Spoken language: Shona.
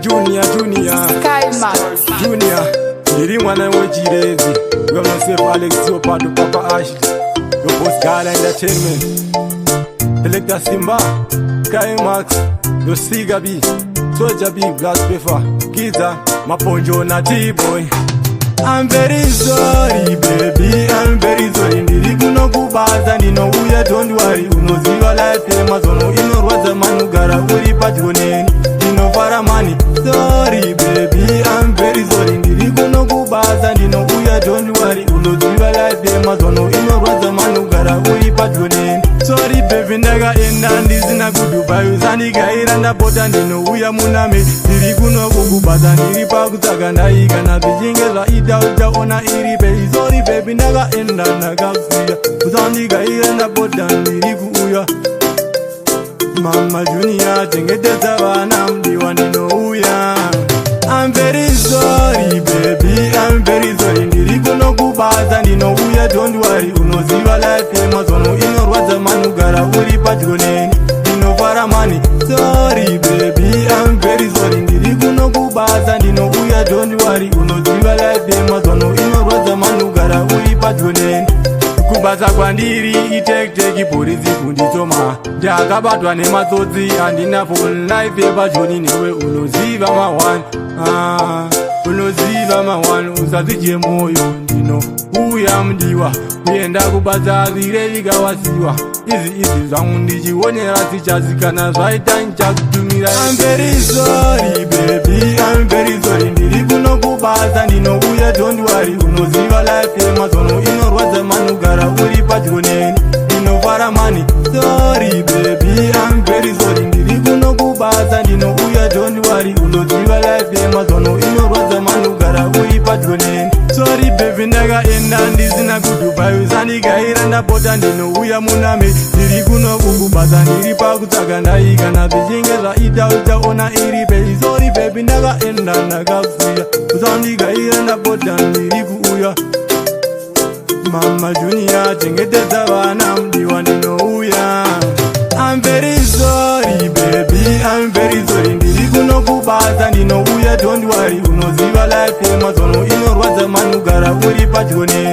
Junior Skymax Junior ndiri mwana wechirezi wemunosef Alex Zopado Papa Ashley your boss Gala Entertainment Selector Simba Skymax your Siga B Soja B Black Pepper Kiza Maponjo na T-Boy. I'm very sorry baby, I'm very sorry. Ndiri kuno kubaza ndinouya, don't worry. Unoziva life yemazono inorwadza manugara uri padhoneni ndinofara mani. Sorry baby, I'm very sorry. Ndiri kuno kubaza ndinouya, don't worry. Unoziva life yemazono inorwadza manugara uri padhoneni. Sorry baby, ndakaenda ndisina kudubai uzandigaira ndapota ndinouya muname. Ndiri kuno kukubaza ndiri pakutsvaga ndaikana zvichinge zvaita uchaona iri pei. Sorry baby, ndakaenda ndakakusiya uzandigaira ndapota ndiri kuuya. Mama Junior chengetedza vana mudiwa ndinouya. I'm very sorry baby, I'm very sorry. Ndiri kuno kubaza ndinouya, don't worry. Unoziva life yemazono inorwadza manugara uri padhoneni ndinofara mani. Sorry baby, I'm very sorry. Ndiri kuno kubaza ndinouya, don't worry. Unoziva life yemazono inorwadza manugara uri padhoneni. Kubaza kwandiri itekiteki polisi kunditoma, ndakabatwa nematsotsi handina phone life yepajoni newe unoziva ma1 unoziva ma1 usazije moyo ndinouya mudiwa kuenda kubaza rirevika wasiwa. Izi zvangu ndichionera sichazikana zvaita ndichakutumira. I'm very sorry baby, I'm very sorry. Ndiri kuno kubaza ndinouya, don't worry. Unoziva life yemazono inorwadza manugara uri padhoneni ndinofara mani. Sorry baby, I'm very sorry. Ndiri kuno kubaza ndinouya, don't worry. Unoziva life yemazono inorwadza manugara uri padhoneni. Sorry baby, ndakaenda ndisina kudubai uzandigaira ndapota ndinouya muname. Ndiri kuno kukubaza ndiri pakutsvaga ndaikana zvichinge zvaita uchaona iri pei. Sorry baby, ndakaenda ndakakusiya uzandigaira ndapota ndiri kuuya. Mama Junior chengetedza vana mudiwa ndinouya. I'm very sorry baby, I'm very sorry. Ndiri kuno kubaza ndinouya, don't worry. Unoziva life yemazono inorwadza manugara uri padhoneni